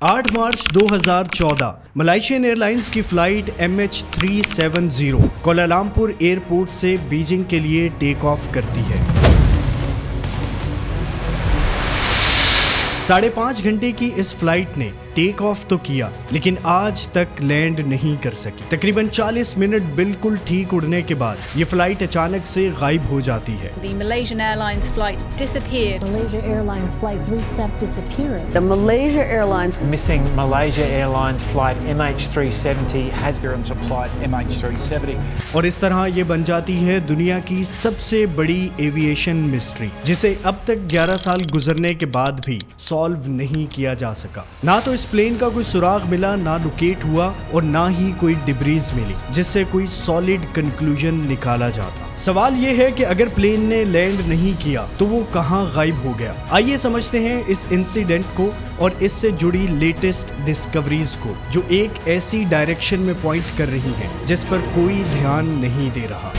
8 मार्च 2014 मलाइशियन airlines की flight MH370 Kuala Lumpur airport से Beijing के लिए टेक ऑफ करती है। 5.5 घंटे की इस फ्लाइट ने टेक ऑफ तो किया लेकिन आज तक लैंड नहीं कर सकी। तकरीबन 40 मिनट बिल्कुल ठीक उड़ने के बाद ये फ्लाइट अचानक से गायब हो जाती है। The Malaysian Airlines flight disappeared. Malaysia Airlines flight 37 disappeared. The Malaysia Airlines Missing Malaysia Airlines flight MH370 has Appearance of flight MH370. और इस तरह ये बन जाती है दुनिया की सबसे बड़ी एविएशन मिस्ट्री, जिसे अब तक 11 साल गुजरने के बाद भी सॉल्व नहीं किया जा सका। ना तो इस प्लेन का कोई सुराग मिला, ना लोकेट हुआ और ना ही कोई डिब्रीज मिली जिससे कोई सॉलिड कंक्लूजन निकाला जाता। सवाल ये है कि अगर प्लेन ने लैंड नहीं किया तो वो कहाँ गायब हो गया। आइए समझते हैं इस इंसिडेंट को और इससे जुड़ी लेटेस्ट डिस्कवरीज को, जो एक ऐसी डायरेक्शन में पॉइंट कर रही हैं जिस पर कोई ध्यान नहीं दे रहा।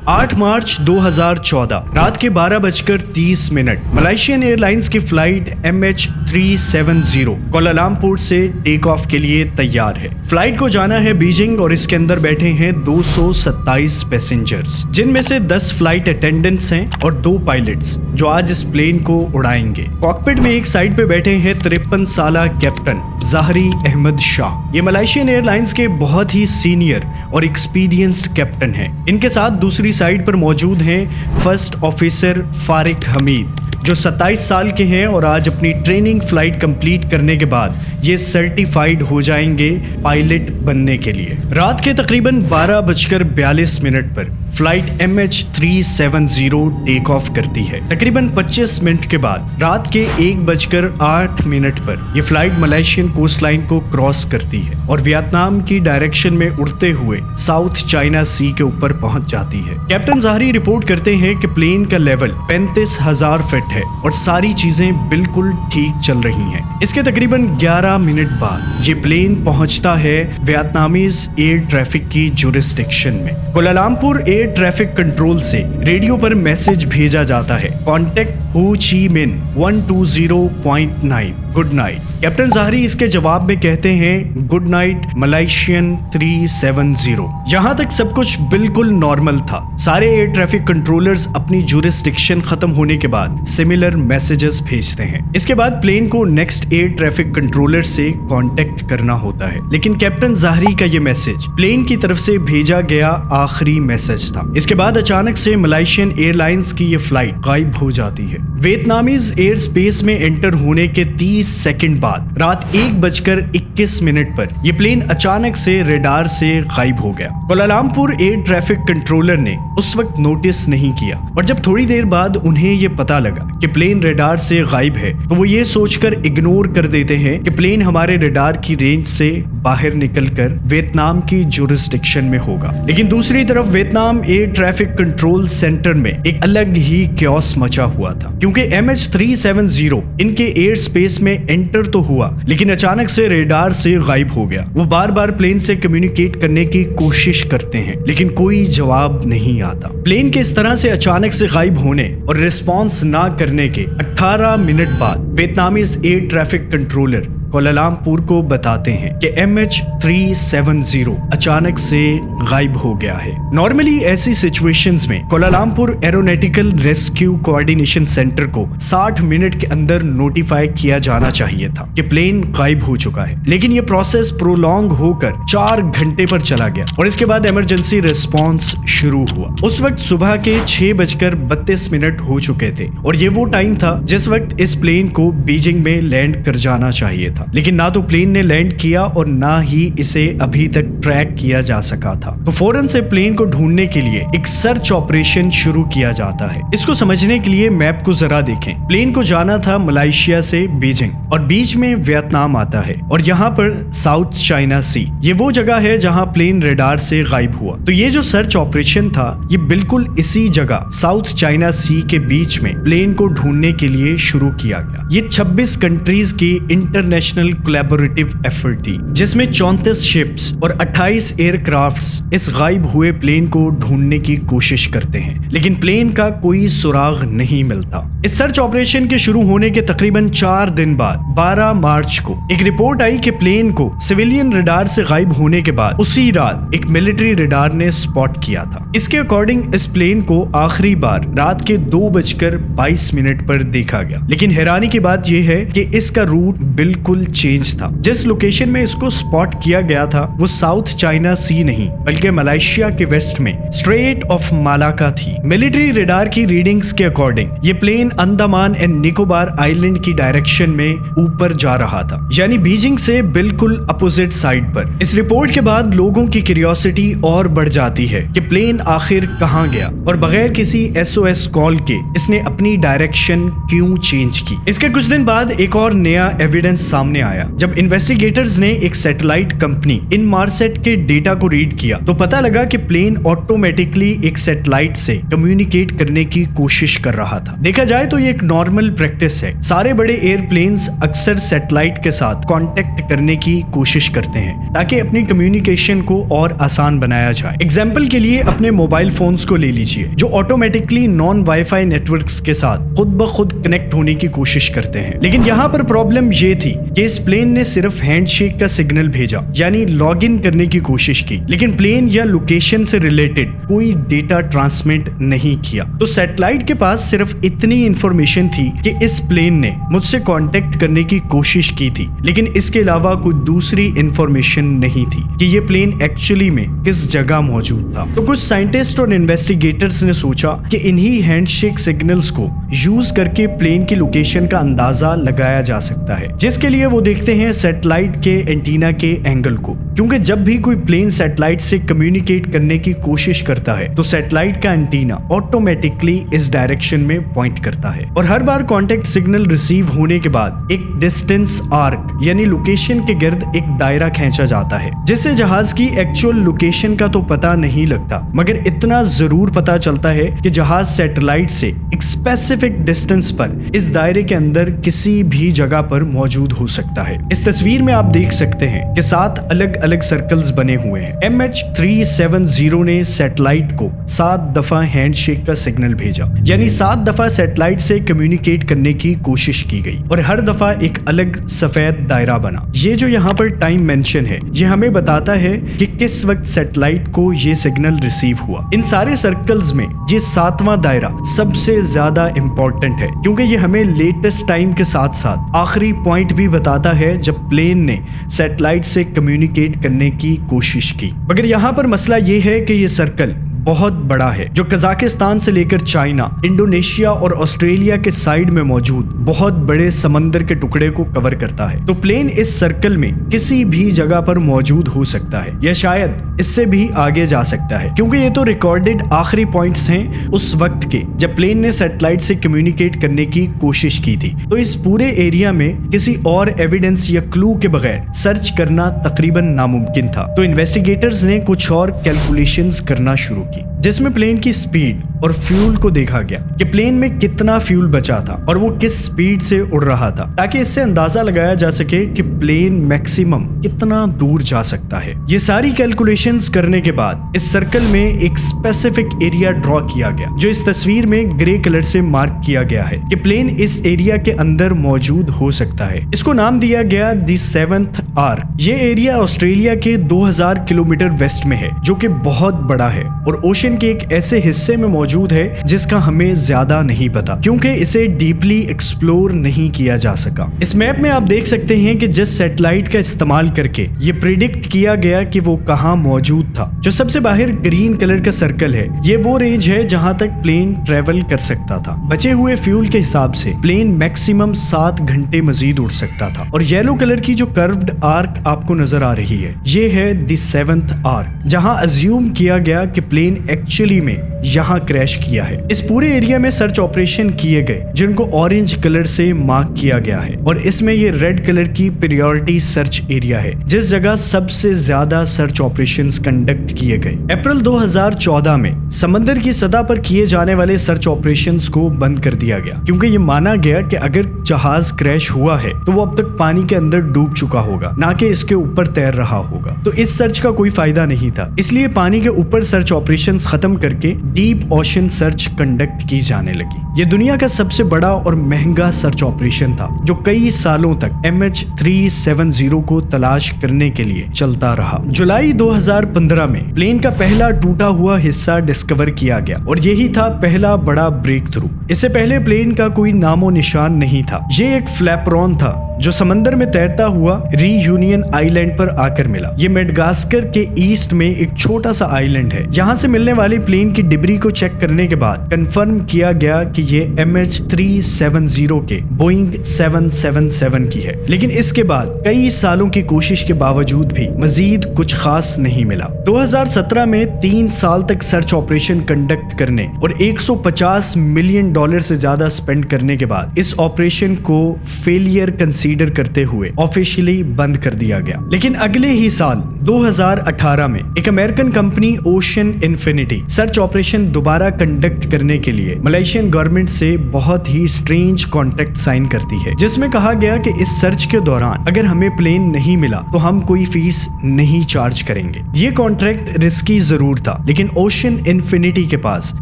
8 मार्च 2014 रात के 12:30 मलाइशियन एयरलाइंस की फ्लाइट MH370 कोलालमपुर से टेक ऑफ के लिए तैयार है। फ्लाइट को जाना है बीजिंग और इसके अंदर बैठे हैं 227 पैसेंजर्स, जिनमें से 10 फ्लाइट अटेंडेंट्स हैं और 2 पायलट्स जो आज इस प्लेन को उड़ाएंगे। कॉकपिट में एक साइड पे बैठे हैं 53 साला कैप्टन ज़ाहरी अहमद शाह। ये मलाइशियन एयरलाइंस के बहुत ही सीनियर और एक्सपीरियंस्ड कैप्टन हैं। इनके साथ दूसरी साइड पर मौजूद हैं फर्स्ट ऑफिसर फारिक हमीद, जो 27 साल के हैं और आज अपनी ट्रेनिंग फ्लाइट कंप्लीट करने के बाद ये सर्टिफाइड हो जाएंगे पायलट बनने के लिए। रात के तकरीबन 12:42 पर फ्लाइट MH370 टेक ऑफ करती है। तकरीबन 25 मिनट के बाद रात के 1:08 पर ये फ्लाइट मलेशियन कोस्ट लाइन को क्रॉस करती है और वियतनाम की डायरेक्शन में उड़ते हुए साउथ चाइना सी के ऊपर पहुंच जाती है। कैप्टन ज़ाहरी रिपोर्ट करते हैं कि प्लेन का लेवल 35,000 फीट है और सारी चीजें बिल्कुल ठीक चल रही हैं। इसके तकरीबन 11 मिनट बाद ये प्लेन पहुंचता है वियतनामीज एयर ट्रैफिक की जुरिस्डिक्शन में। कोलालमपुर एयर ट्रैफिक कंट्रोल से रेडियो पर मैसेज भेजा जाता है, कॉन्टेक्ट हो ची मिन 120.9 गुड नाइट। कैप्टन ज़ाहरी इसके जवाब में कहते हैं गुड नाइट मलाइशियन 370। यहाँ तक सब कुछ बिल्कुल नॉर्मल था। सारे एयर ट्रैफिक कंट्रोलर्स अपनी जुरिस्डिक्शन खत्म होने के बाद सिमिलर मैसेजेस भेजते हैं। इसके बाद प्लेन को नेक्स्ट एयर ट्रैफिक कंट्रोलर से कांटेक्ट करना होता है, लेकिन कैप्टन ज़ाहरी का ये मैसेज प्लेन की तरफ से भेजा गया आखिरी मैसेज था। इसके बाद अचानक से मलाइशियन एयरलाइंस की ये फ्लाइट गायब हो जाती है। वियतनामीज एयर स्पेस में एंटर होने के 30 सेकंड बाद रात 1:21 पर यह प्लेन अचानक से रेडार से गायब हो गया। कोलालमपुर एयर ट्रैफिक कंट्रोलर ने उस वक्त नोटिस नहीं किया और जब थोड़ी देर बाद उन्हें यह पता लगा कि प्लेन रेडार से गायब है तो वो ये सोचकर इग्नोर कर देते हैं कि प्लेन हमारे रेडार की रेंज से बाहर निकलकर वियतनाम की जुरिस्डिक्शन में होगा। लेकिन दूसरी तरफ Vietnam air traffic control centre में एक अलग ही क्योस मचा हुआ था, क्योंकि MH370 इनके एयर स्पेस में एंटर तो हुआ लेकिन अचानक से रेडार से गायब हो गया। वो बार बार प्लेन से कम्युनिकेट करने की कोशिश करते हैं लेकिन कोई जवाब नहीं आता। प्लेन के इस तरह से अचानक से गायब होने और रिस्पॉन्स ना करने के 18 मिनट बाद Vietnamese air traffic controller Kuala Lumpur को बताते हैं कि MH370 अचानक से गायब हो गया है। नॉर्मली ऐसी सिचुएशंस में Kuala Lumpur aeronautical rescue coordination centre को 60 मिनट के अंदर नोटिफाई किया जाना चाहिए था कि प्लेन गायब हो चुका है, लेकिन ये प्रोसेस प्रोलॉन्ग होकर 4 घंटे पर चला गया और इसके बाद इमरजेंसी रिस्पॉन्स शुरू हुआ। उस वक्त सुबह के 6:32 हो चुके थे और ये वो टाइम था जिस वक्त इस प्लेन को बीजिंग में लैंड कर जाना चाहिए था, लेकिन ना तो प्लेन ने लैंड किया और ना ही इसे अभी तक ट्रैक किया जा सका था। तो फौरन से प्लेन को ढूंढने के लिए एक सर्च ऑपरेशन शुरू किया जाता है। इसको समझने के लिए मैप को जरा देखें। प्लेन को जाना था मलेशिया से बीजिंग और बीच में वियतनाम आता है और यहाँ पर साउथ चाइना सी, ये वो जगह है जहाँ प्लेन रेडार से गायब हुआ। तो ये जो सर्च ऑपरेशन था ये बिल्कुल इसी जगह साउथ चाइना सी के बीच में प्लेन को ढूंढने के लिए शुरू किया गया। ये 26 कंट्रीज की इंटरनेशनल इंटरनेशनल कोलैबोरेटिव एफर्ट थी जिसमें 34 शिप्स और 28 एयरक्राफ्ट्स इस गायब हुए प्लेन को ढूंढने की कोशिश करते हैं, लेकिन प्लेन का कोई सुराग नहीं मिलता। इस सर्च ऑपरेशन के शुरू होने के तकरीबन 4 दिन बाद 12 मार्च को एक रिपोर्ट आई कि प्लेन को सिविलियन रडार से गायब होने के बाद उसी रात एक मिलिट्री रडार ने स्पॉट किया था। इसके अकॉर्डिंग इस प्लेन को आखिरी बार रात के 2:22 पर देखा गया, लेकिन हैरानी की बात यह है कि इसका रूट बिल्कुल चेंज था। जिस लोकेशन में इसको स्पॉट किया गया था वो साउथ चाइना सी नहीं बल्कि मलेशिया के वेस्ट में स्ट्रेट ऑफ मालाका थी। मिलिट्री रडार की रीडिंग्स के अकॉर्डिंग ये plane Andaman and Nicobar island की डायरेक्शन में ऊपर जा रहा था, यानी बीजिंग से बिल्कुल अपोजिट साइड पर। इस रिपोर्ट के बाद लोगों की क्यूरियोसिटी और बढ़ जाती है कि प्लेन आखिर कहां गया और बगैर किसी SOS कॉल के इसने अपनी डायरेक्शन क्यों चेंज की। इसके कुछ दिन बाद एक और नया एविडेंस सामने आया जब इन्वेस्टिगेटर्स ने एक सैटेलाइट कंपनी इनमारसेट के डेटा को रीड किया तो पता लगा कि प्लेन ऑटोमेटिकली एक सैटेलाइट से कम्युनिकेट करने की कोशिश कर रहा था। देखा जाए तो ये एक नॉर्मल प्रैक्टिस है। सारे बड़े एयरप्लेन्स अक्सर सैटेलाइट के साथ कांटेक्ट करने की कोशिश करते हैं ताकि अपनी कम्युनिकेशन को और आसान बनाया जाए। एग्जाम्पल के लिए अपने मोबाइल फोन्स को ले लीजिए जो ऑटोमेटिकली नॉन वाईफाई नेटवर्क्स के साथ खुद ब खुद कनेक्ट होने की कोशिश करते हैं। लेकिन यहाँ पर प्रॉब्लम ये थी कि इस प्लेन ने सिर्फ हैंडशेक का सिग्नल भेजा, यानी लॉग इन करने की कोशिश की, लेकिन प्लेन या लोकेशन से रिलेटेड कोई डेटा ट्रांसमिट नहीं किया। तो सैटेलाइट के पास सिर्फ इतनी इंफॉर्मेशन थी कि इस प्लेन ने मुझसे कांटेक्ट करने की कोशिश की थी, लेकिन इसके अलावा कोई दूसरी इंफॉर्मेशन नहीं थी कि ये प्लेन एक्चुअली में किस जगह मौजूद था। तो कुछ साइंटिस्ट और इन्वेस्टिगेटर्स ने सोचा कि इन्हीं हैंडशेक सिग्नल्स को यूज करके प्लेन की लोकेशन का अंदाजा लगाया जा सकता है, जिसके लिए वो देखते हैं सैटेलाइट के एंटीना के एंगल को, क्योंकि जब भी कोई प्लेन सैटेलाइट से कम्युनिकेट करने की कोशिश करता है तो सैटेलाइट का एंटीना ऑटोमेटिकली इस डायरेक्शन में पॉइंट करता है और हर बार कॉन्टेक्ट सिग्नल रिसीव होने के बाद एक डिस्टेंस आर्क यानी लोकेशन के गिर्द एक दायरा खींचा जाता है, जिससे जहाज की एक्चुअल लोकेशन का तो पता नहीं लगता, मगर इतना जरूर पता चलता है कि जहाज सैटेलाइट से एक स्पेसिफिक डिस्टेंस पर इस दायरे के अंदर किसी भी जगह पर मौजूद हो सकता है। इस तस्वीर में आप देख सकते हैं कि 7 अलग अलग सर्कल्स बने हुए हैं। MH370 ने सैटेलाइट को 7 दफा हैंडशेक का सिग्नल भेजा, यानी 7 दफा सैटेलाइट से कम्युनिकेट करने की कोशिश की गई और हर दफा एक अलग सफेद दायरा बना। ये जो यहाँ पर टाइम मेंशन है ये हमें बताता है कि किस वक्त सैटेलाइट को ये सिग्नल रिसीव हुआ। इन सारे सर्कल्स में ये 7वां दायरा सबसे ज्यादा इंपॉर्टेंट है क्योंकि ये हमें लेटेस्ट टाइम के साथ साथ आखिरी पॉइंट भी बताता है जब प्लेन ने सैटेलाइट से कम्युनिकेट करने की कोशिश की। मगर यहाँ पर मसला ये है कि ये सर्कल बहुत बड़ा है जो कजाकिस्तान से लेकर चाइना, इंडोनेशिया और ऑस्ट्रेलिया के साइड में मौजूद बहुत बड़े समंदर के टुकड़े को कवर करता है। तो प्लेन इस सर्कल में किसी भी जगह पर मौजूद हो सकता है या शायद इससे भी आगे जा सकता है, क्योंकि ये तो रिकॉर्डेड आखिरी पॉइंट्स हैं उस वक्त के जब प्लेन ने सैटेलाइट से कम्युनिकेट करने की कोशिश की थी। तो इस पूरे एरिया में किसी और एविडेंस या क्लू के बगैर सर्च करना तकरीबन नामुमकिन था। तो इन्वेस्टिगेटर्स ने कुछ और कैलकुलेशंस करना शुरू जिसमें प्लेन की स्पीड और फ्यूल को देखा गया कि प्लेन में कितना फ्यूल बचा था और वो किस स्पीड से उड़ रहा था, ताकि इससे अंदाजा लगाया जा सके कि प्लेन मैक्सिमम कितना दूर जा सकता है। ये सारी कैलकुलेशंस करने के बाद इस सर्कल में एक स्पेसिफिक एरिया ड्रॉ किया गया जो इस तस्वीर में ग्रे कलर से मार्क किया गया है कि प्लेन इस एरिया के अंदर मौजूद हो सकता है। इसको नाम दिया गया द 7th आर्क। ये एरिया ऑस्ट्रेलिया के 2000 किलोमीटर वेस्ट में है जो कि बहुत बड़ा है और ओशन के एक ऐसे हिस्से में मौजूद है जिसका हमें ज्यादा नहीं पता क्योंकि इसे डीपली एक्सप्लोर नहीं किया जा सका। इस मैप में आप देख सकते हैं कि जिस सैटेलाइट का इस्तेमाल करके ये प्रिडिक्ट किया गया कि वो कहां मौजूद था, जो सबसे बाहर ग्रीन कलर का सर्कल है, ये वो रेंज है जहां तक प्लेन ट्रेवल कर सकता था। बचे हुए फ्यूल के हिसाब से प्लेन मैक्सिमम 7 घंटे मजीद उड़ सकता था। और येलो कलर की जो कर्व्ड आर्क आपको नजर आ रही है ये है द 7th आर्क, जहां अज्यूम किया गया कि प्लेन एक्चुअली में यहाँ क्रैश किया है। इस पूरे एरिया में सर्च ऑपरेशन किए गए जिनको ऑरेंज कलर से मार्क किया गया है और इसमें ये रेड कलर की प्रायोरिटी सर्च एरिया है जिस जगह सबसे ज्यादा सर्च ऑपरेशंस कंडक्ट किए गए। अप्रैल 2014 में समंदर की सतह पर किए जाने वाले सर्च ऑपरेशंस को बंद कर दिया गया क्योंकि ये माना गया कि अगर जहाज क्रैश हुआ है तो वो अब तक पानी के अंदर डूब चुका होगा, ना कि इसके ऊपर तैर रहा होगा। तो इस सर्च का कोई फायदा नहीं था, इसलिए पानी के ऊपर सर्च ऑपरेशंस खत्म करके डीप ओशन सर्च कंडक्ट की जाने लगी। ये दुनिया का सबसे बड़ा और महंगा सर्च ऑपरेशन था जो कई सालों तक MH370 को तलाश करने के लिए चलता रहा। जुलाई 2015 में प्लेन का पहला टूटा हुआ हिस्सा डिस्कवर किया गया और यही था पहला बड़ा ब्रेक थ्रू। इससे पहले प्लेन का कोई नामो निशान नहीं था। ये एक फ्लैपरॉन था जो समंदर में तैरता हुआ रीयूनियन आइलैंड पर आकर मिला। ये मेडागास्कर के ईस्ट में एक छोटा सा आइलैंड है। यहाँ से मिलने वाली प्लेन की डिब्री को चेक करने के बाद कंफर्म किया गया कि ये MH370 के बोइंग 777 की है। लेकिन इसके बाद कई सालों की कोशिश के बावजूद भी मजीद कुछ खास नहीं मिला। 2017 में 3 साल तक सर्च ऑपरेशन कंडक्ट करने और $150 मिलियन से ज्यादा स्पेंड करने के बाद इस ऑपरेशन को फेलियर कंसीडर करते हुए ऑफिशियली बंद कर दिया गया। लेकिन अगले ही साल 2018 में एक American company ocean infinity search operation दोबारा कंडक्ट करने के लिए मलेशियन गवर्नमेंट से बहुत ही स्ट्रेंज कॉन्ट्रैक्ट साइन करती है जिसमें कहा गया कि इस सर्च के दौरान अगर हमें प्लेन नहीं मिला तो हम कोई फीस नहीं चार्ज करेंगे। ये कॉन्ट्रैक्ट रिस्की जरूर था लेकिन ओशन इन्फिनिटी के पास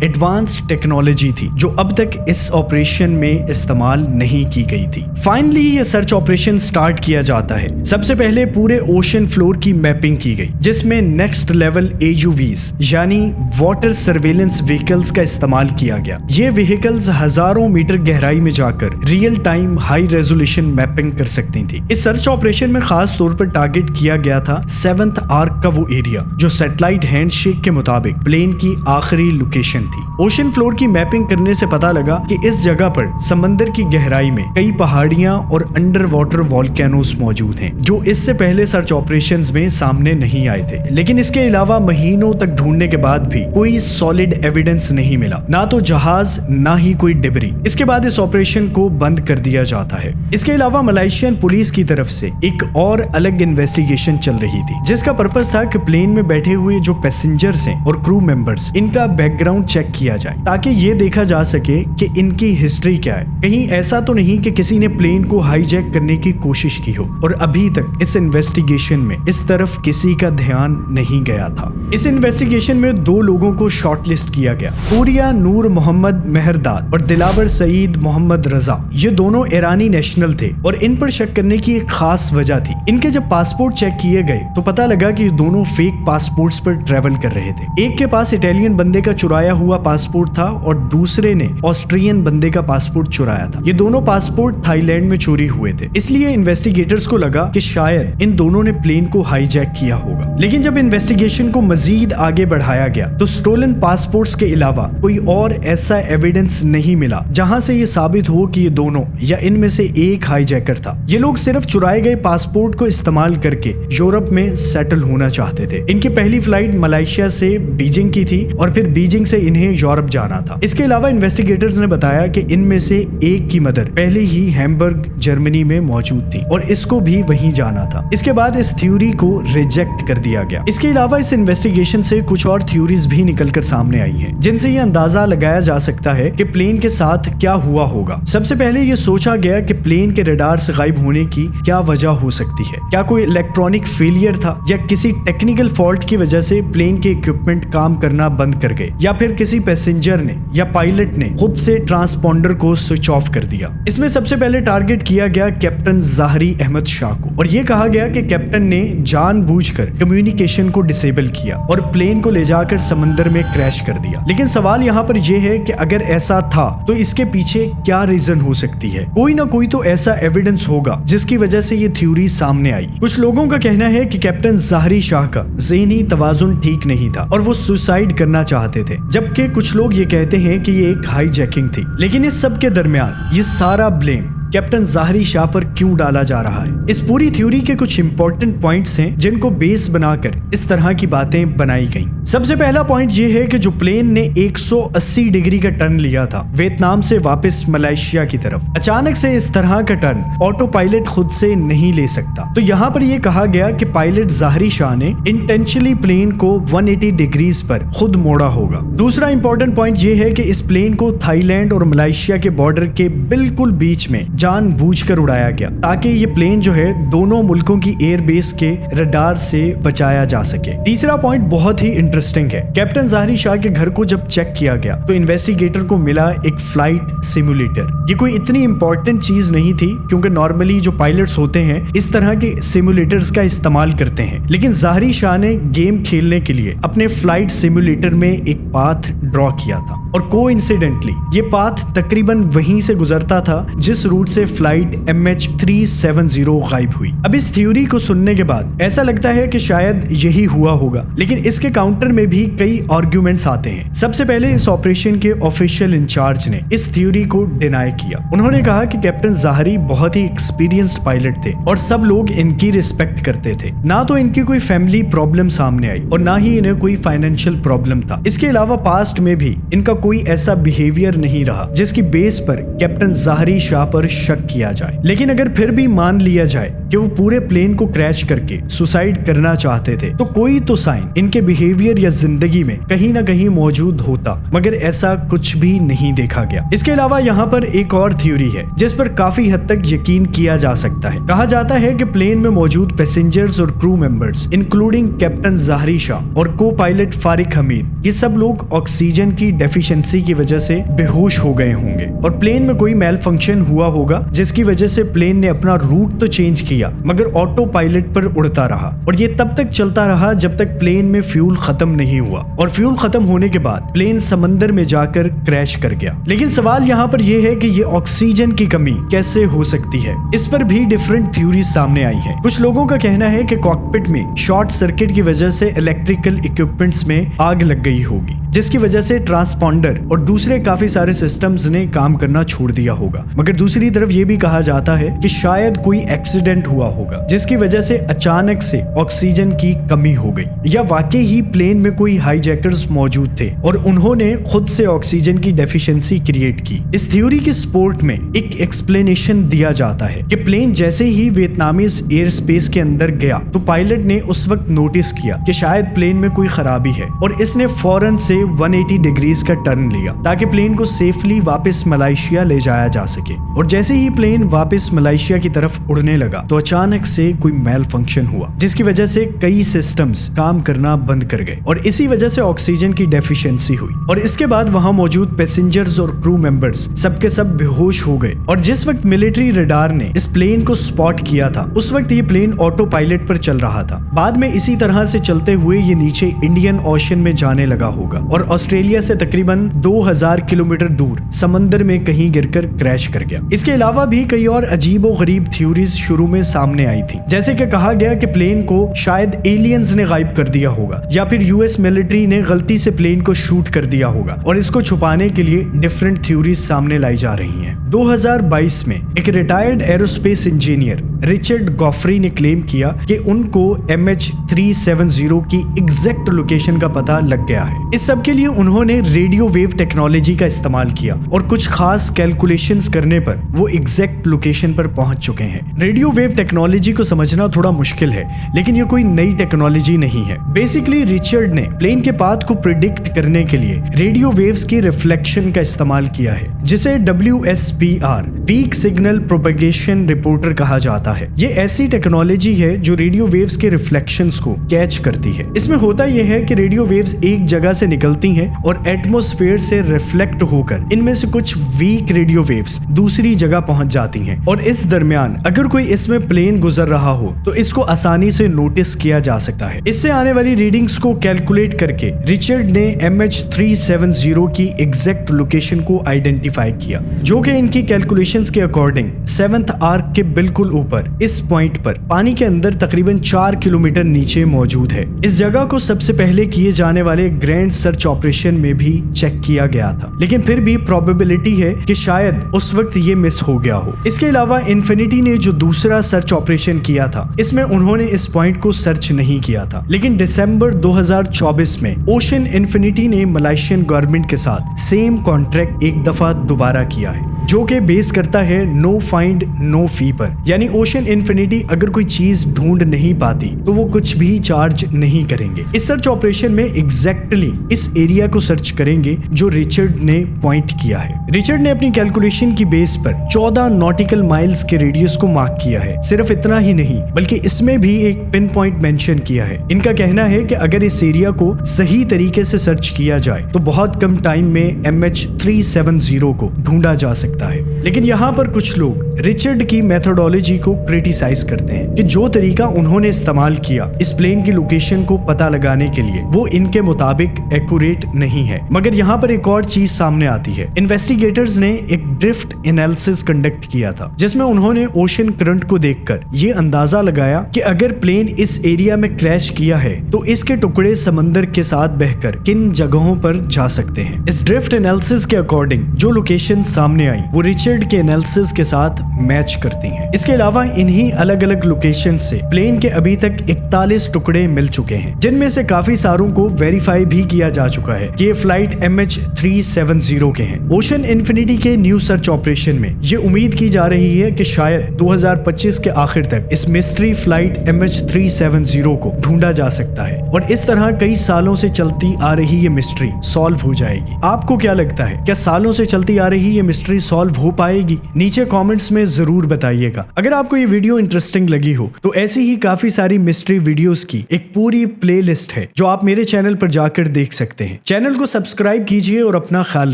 एडवांस्ड टेक्नोलॉजी थी जो अब तक इस ऑपरेशन में इस्तेमाल नहीं की गई थी। फाइनली ये सर्च ऑपरेशन स्टार्ट किया जाता है। सबसे पहले पूरे ओशन फ्लोर की मैपिंग की गई जिसमें नेक्स्ट लेवल AUVs यानी वाटर सर्वेलेंस व्हीकल्स का इस्तेमाल किया गया। ये व्हीकल्स हजारों मीटर गहराई में जाकर real time high resolution mapping कर सकती थी। इस सर्च ऑपरेशन में खास तौर पर टारगेट किया गया था 7th आर्क का वो एरिया जो सैटेलाइट हैंडशेक के मुताबिक प्लेन की आखिरी लोकेशन थी। ओशन फ्लोर की मैपिंग करने से पता लगा कि इस जगह पर समंदर की गहराई में कई पहाड़ियां और अंडर वाटर वॉल्केनोस मौजूद हैं जो इससे पहले सर्च ऑपरेशंस में सामने नहीं आए थे। लेकिन इसके अलावा महीनों तक ढूंढने के बाद भी कोई सॉलिड एविडेंस नहीं मिला, ना तो जहाज ना ही कोई डिब्री। इसके बाद इस ऑपरेशन को बंद कर दिया जाता है। इसके अलावा मलेशियन पुलिस की तरफ से एक और अलग इन्वेस्टिगेशन चल रही थी जिसका पर्पस था कि प्लेन में बैठे हुए जो पैसेंजर्स हैं और क्रू मेंबर्स इनका बैकग्राउंड चेक किया जाए ताकि ये देखा जा सके कि इनकी हिस्ट्री क्या है। कहीं ऐसा तो नहीं कि किसी ने प्लेन को हाईजैक करने की कोशिश की हो। और अभी तक इस इन्वेस्टिगेशन में इस तरफ किसी का ध्यान नहीं गया था। इस इन्वेस्टिगेशन में 2 लोगों को शॉर्टलिस्ट किया गया, पूरिया नूर मोहम्मद मेहरदाद और दिलावर सईद मोहम्मद रजा। ये दोनों ईरानी नेशनल थे और इन पर शक करने की एक खास वजह थी। इनके जब पासपोर्ट चेक किए गए तो पता लगा कि ये दोनों फेक पासपोर्ट्स पर ट्रेवल कर रहे थे। एक के पास इटालियन बंदे का चुराया हुआ पासपोर्ट था और दूसरे ने ऑस्ट्रियन बंदे का पासपोर्ट चुराया था। ये दोनों पासपोर्ट थाईलैंड में चोरी हुए थे, इसलिए इन्वेस्टिगेटर्स को लगा कि शायद इन दोनों ने प्लेन को हाईजैक किया होगा। लेकिन जब इन्वेस्टिगेशन को मजीद आगे बढ़ाया गया तो स्टोलन पासपोर्ट्स के अलावा कोई और ऐसा एविडेंस नहीं मिला जहां से ये साबित हो कि ये दोनों या इनमें से एक हाईजैकर था। ये लोग सिर्फ चुराए गए पासपोर्ट को इस्तेमाल करके यूरोप में सेटल होना चाहते थे। इनकी पहली फ्लाइट मलेशिया से बीजिंग की थी और फिर बीजिंग से इन्हें यूरोप जाना था। इसके अलावा इन्वेस्टिगेटर्स ने बताया कि इनमें से एक की मदर पहले ही हैम्बर्ग जर्मनी में मौजूद थी और इसको भी वहीं जाना था। इसके बाद इस थ्योरी को रिजेक्ट कर दिया गया। इसके अलावा इस इन्वेस्टिगेशन से कुछ और थ्योरीज भी निकलकर सामने आई हैं, जिनसे ये अंदाजा लगाया जा सकता है कि प्लेन के साथ क्या हुआ होगा। सबसे पहले ये सोचा गया कि प्लेन के रडार से गायब होने की क्या वजह हो सकती है। क्या कोई इलेक्ट्रॉनिक फेलियर था या किसी टेक्निकल फॉल्ट की वजह से प्लेन के इक्विपमेंट काम करना बंद कर गए या फिर किसी पैसेंजर ने या पायलट ने खुद से ट्रांसपॉन्डर को स्विच ऑफ कर दिया। इसमें सबसे पहले टारगेट किया गया कैप्टन ज़ाहरी अहमद शाह को और ये कहा गया कि कैप्टन ने जानबूझकर कम्युनिकेशन को डिसेबल किया और प्लेन को ले जाकर समंदर में क्रैश कर दिया। लेकिन सवाल यहाँ पर यह है कि अगर ऐसा था तो इसके पीछे क्या रीजन हो सकती है। कोई ना कोई तो ऐसा एविडेंस होगा जिसकी वजह से ये थ्योरी सामने आई। कुछ लोगों का कहना है कि कैप्टन ज़ाहरी शाह का ज़हनी तवाजुन ठीक नहीं था और वो सुसाइड करना चाहते थे, जबकि कुछ लोग ये कहते हैं कि ये एक हाईजैकिंग थी। लेकिन इस सब के दरमियान ये सारा ब्लेम कैप्टन ज़ाहरी शाह पर क्यों डाला जा रहा है। इस पूरी थ्योरी के कुछ इंपॉर्टेंट पॉइंट्स हैं जिनको बेस बनाकर इस तरह की बातें बनाई गई। सबसे पहला पॉइंट ये है कि जो प्लेन ने 180 डिग्री का टर्न लिया था वियतनाम से वापस मलेशिया की तरफ, अचानक से इस तरह का टर्न ऑटो पायलट खुद से नहीं ले सकता। तो यहाँ पर यह कहा गया कि पायलट ज़ाहरी शाह ने इंटेंशनली प्लेन को 180 डिग्रीज पर खुद मोड़ा होगा। दूसरा इंपॉर्टेंट पॉइंट ये है कि इस प्लेन को थाईलैंड और मलेशिया के बॉर्डर के बिल्कुल बीच में जानबूझकर उड़ाया गया ताकि ये प्लेन जो है दोनों मुल्कों की एयरबेस के रडार से बचाया जा सके। तीसरा पॉइंट बहुत ही इंटरेस्टिंग है। कैप्टन ज़ाहरी शाह के घर को जब चेक किया गया तो इन्वेस्टिगेटर को मिला एक फ्लाइट सिमुलेटर। ये कोई इतनी इंपॉर्टेंट चीज नहीं थी क्योंकि नॉर्मली जो पायलट्स होते हैं इस तरह के सिमुलेटर्स का इस्तेमाल करते हैं, लेकिन ज़ाहरी शाह ने गेम खेलने के लिए अपने फ्लाइट सिमुलेटर में एक पाथ ड्रॉ किया था और कोइंसिडेंटली ये पाथ तकरीबन वहीं से गुजरता था जिस रूट से फ्लाइट MH370 गायब हुई। अब इस थ्योरी को सुनने के बाद ऐसा लगता है कि शायद यही हुआ होगा, लेकिन इसके काउंटर में भी कई आर्ग्यूमेंट्स आते हैं। सबसे पहले इस ऑपरेशन के ऑफिशियल इंचार्ज ने इस थ्योरी को डिनाई किया। उन्होंने कहा कि कैप्टन ज़ाहरी बहुत ही एक्सपीरियंस्ड पायलट थे और सब लोग इनकी रिस्पेक्ट करते थे। ना तो इनकी कोई फैमिली प्रॉब्लम सामने आई और ना ही इन्हें कोई फाइनेंशियल प्रॉब्लम था। इसके अलावा पास्ट में भी इनका कोई ऐसा बिहेवियर नहीं रहा जिसकी बेस पर कैप्टन ज़ाहरी शाह पर शक किया जाए। लेकिन अगर फिर भी मान लिया जाए कि वो पूरे प्लेन को क्रैश करके सुसाइड करना चाहते थे तो कोई तो साइन इनके बिहेवियर या जिंदगी में कहीं ना कहीं मौजूद होता, मगर ऐसा कुछ भी नहीं देखा गया। इसके अलावा यहाँ पर एक और थ्योरी है जिस पर काफी हद तक यकीन किया जा सकता है। कहा जाता है कि प्लेन में मौजूद पैसेंजर्स और क्रू मेंबर्स इंक्लूडिंग कैप्टन ज़ाहरी शाह और को पायलट फारिक हमीद, ये सब लोग ऑक्सीजन की डेफिशिएंसी की वजह से बेहोश हो गए होंगे और प्लेन में कोई मेल फंक्शन हुआ होगा जिसकी वजह से प्लेन ने अपना रूट तो चेंज किया मगर ऑटो पायलट पर उड़ता रहा और ये तब तक चलता रहा जब तक प्लेन में फ्यूल खत्म नहीं हुआ और फ्यूल खत्म होने के बाद प्लेन समंदर में जाकर क्रैश कर गया। लेकिन सवाल यहाँ पर यह है कि ये ऑक्सीजन की कमी कैसे हो सकती है। इस पर भी डिफरेंट थ्योरीज सामने आई हैं। कुछ लोगों का कहना है कि कॉकपिट में शॉर्ट सर्किट की वजह से इलेक्ट्रिकल इक्विपमेंट्स में आग लग गई होगी जिसकी वजह से ट्रांसपॉन्डर और दूसरे काफी सारे सिस्टम्स ने काम करना छोड़ दिया होगा। मगर दूसरी तरफ ये भी कहा जाता है कि शायद कोई एक्सीडेंट हुआ होगा जिसकी वजह से अचानक से ऑक्सीजन की कमी हो गई, या वाकई ही प्लेन में कोई हाईजैकर्स मौजूद थे और उन्होंने खुद से ऑक्सीजन की डेफिशिएंसी क्रिएट की। इस थ्योरी के सपोर्ट में एक एक्सप्लेनेशन दिया जाता है कि प्लेन जैसे ही वियतनामीज एयर स्पेस के अंदर गया तो पायलट ने उस वक्त नोटिस किया कि शायद प्लेन में कोई खराबी है और इसने फौरन से 180 डिग्रीज का टर्न लिया ताकि प्लेन को सेफली वापस मलेशिया ले जाया जा सके। और जैसे ही प्लेन वापस मलेशिया की तरफ उड़ने लगा तो अचानक से कोई मेल फंक्शन हुआ जिसकी वजह से कई सिस्टम्स काम करना बंद कर गए और इसी वजह से ऑक्सीजन की डेफिशिएंसी हुई और इसके बाद वहां मौजूद पैसेंजर्स और क्रू मेंबर्स सबके सब बेहोश हो गए। और जिस वक्त मिलिट्री रडार ने इस प्लेन को स्पॉट किया था उस वक्त ये प्लेन ऑटो पायलट पर चल रहा था। बाद में इसी तरह से चलते हुए ये नीचे इंडियन ओशन में जाने लगा होगा और ऑस्ट्रेलिया से तकरीबन 2000 किलोमीटर दूर समंदर में कहीं गिरकर क्रैश कर गया। इसके अलावा भी कई और अजीबो गरीब थ्योरीज शुरू में सामने आई थी, जैसे कि कहा गया कि प्लेन को शायद एलियंस ने गायब कर दिया होगा या फिर यूएस मिलिट्री ने गलती से प्लेन को शूट कर दिया होगा और इसको छुपाने के लिए डिफरेंट थ्योरीज सामने लाई जा रही हैं। 2022 में एक रिटायर्ड एरोस्पेस इंजीनियर रिचर्ड गॉफरी ने क्लेम किया कि उनको MH370 की एग्जैक्ट लोकेशन का पता लग गया है। इस सब के लिए उन्होंने रेडियो वेव टेक्नोलॉजी का इस्तेमाल किया और कुछ खास कैलकुलेशंस करने पर वो एग्जैक्ट लोकेशन पर पहुंच चुके हैं। रेडियो वेव टेक्नोलॉजी को समझना थोड़ा मुश्किल है लेकिन ये कोई नई टेक्नोलॉजी नहीं है। बेसिकली रिचर्ड ने प्लेन के पाथ को प्रिडिक्ट करने के लिए रेडियो वेव्स के रिफ्लेक्शन का इस्तेमाल किया है जिसे WSPR weak signal propagation reporter कहा जाता है। ये ऐसी टेक्नोलॉजी है जो रेडियो वेव्स के रिफ्लेक्शंस को कैच करती है। इसमें होता यह है कि रेडियो वेव्स एक जगह से निकलती हैं और एटमॉस्फेयर से रिफ्लेक्ट होकर इनमें से कुछ वीक रेडियो वेव्स दूसरी जगह पहुंच जाती हैं और इस दरमियान अगर कोई इसमें प्लेन गुजर रहा हो तो इसको आसानी से नोटिस किया जा सकता है। इससे आने वाली रीडिंग्स को कैलकुलेट करके रिचर्ड ने MH370 की एग्जैक्ट लोकेशन को आइडेंटिफाई किया जो कि इनकी कैलकुलेशंस के अकॉर्डिंग 7th आर्क के बिल्कुल ऊपर इस पॉइंट पर पानी के अंदर तकरीबन 4 किलोमीटर नीचे मौजूद है। इस जगह को सबसे पहले किए जाने वाले ग्रैंड सर्च सर्च ऑपरेशन में भी चेक किया गया था, लेकिन फिर भी प्रोबेबिलिटी है कि शायद उस वक्त ये मिस हो गया हो। इसके अलावा इन्फिनिटी ने जो दूसरा सर्च ऑपरेशन किया था, इसमें उन्होंने इस पॉइंट को सर्च नहीं किया था, लेकिन दिसंबर 2024 में ओशन इन्फिनिटी ने मलेशियन गवर्नमेंट के साथ सेम कॉन्ट्रैक्ट एक दफा दोबारा किया है, जो कि बेस करता है नो फाइंड नो फी पर। यानी ओशन इन्फिनिटी अगर कोई चीज ढूंढ नहीं पाती तो वो कुछ भी चार्ज नहीं करेंगे। इस सर्च ऑपरेशन में एग्जैक्टली इस एरिया को सर्च करेंगे जो रिचर्ड ने पॉइंट किया है। रिचर्ड ने अपनी कैलकुलेशन की बेस पर 14 नॉटिकल माइल्स के रेडियस को मार्क किया है। सिर्फ इतना ही नहीं, बल्कि इसमें भी एक पिन पॉइंट मेंशन किया है। इनका कहना है कि अगर इस एरिया को सही तरीके से सर्च किया जाए तो बहुत कम टाइम में MH370 को ढूंढा जा सकता है। लेकिन यहाँ पर कुछ लोग रिचर्ड की मेथोडोलॉजी को क्रिटिसाइज करते हैं कि जो तरीका उन्होंने इस्तेमाल किया इस प्लेन की लोकेशन को पता लगाने के लिए वो इनके मुताबिक एक्यूरेट नहीं है। मगर यहाँ पर एक और चीज सामने आती है। इन्वेस्टिगेटर्स ने एक ड्रिफ्ट एनालिसिस कंडक्ट किया था, जिसमें उन्होंने ओशन करंट को देखकर ये अंदाजा लगाया कि अगर प्लेन इस एरिया में क्रैश किया है तो इसके टुकड़े समंदर के साथ बहकर किन जगहों पर जा सकते हैं। इस ड्रिफ्ट एनालिसिस के अकॉर्डिंग जो लोकेशन सामने आई वो रिचर्ड के एनालिसिस के साथ मैच करती हैं। इसके अलावा इन्हीं अलग अलग लोकेशन से प्लेन के अभी तक 41 टुकड़े मिल चुके हैं, जिनमें से काफी सारों को वेरीफाई भी किया जा चुका है कि ये फ्लाइट MH370 के हैं। ओशन इन्फिनिटी के न्यू सर्च ऑपरेशन में ये उम्मीद की जा रही है कि शायद 2025 के आखिर तक इस मिस्ट्री फ्लाइट MH370 को ढूंढा जा सकता है और इस तरह कई सालों से चलती आ रही ये मिस्ट्री सॉल्व हो जाएगी। आपको क्या लगता है, क्या सालों से चलती आ रही ये मिस्ट्री सॉल्व हो पाएगी? नीचे कमेंट्स में जरूर बताइएगा। अगर आपको ये वीडियो इंटरेस्टिंग लगी हो तो ऐसी ही काफी सारी मिस्ट्री वीडियोस की एक पूरी प्लेलिस्ट है जो आप मेरे चैनल पर जाकर देख सकते हैं। चैनल को सब्सक्राइब कीजिए और अपना ख्याल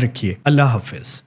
रखिए। अल्लाह हाफिज।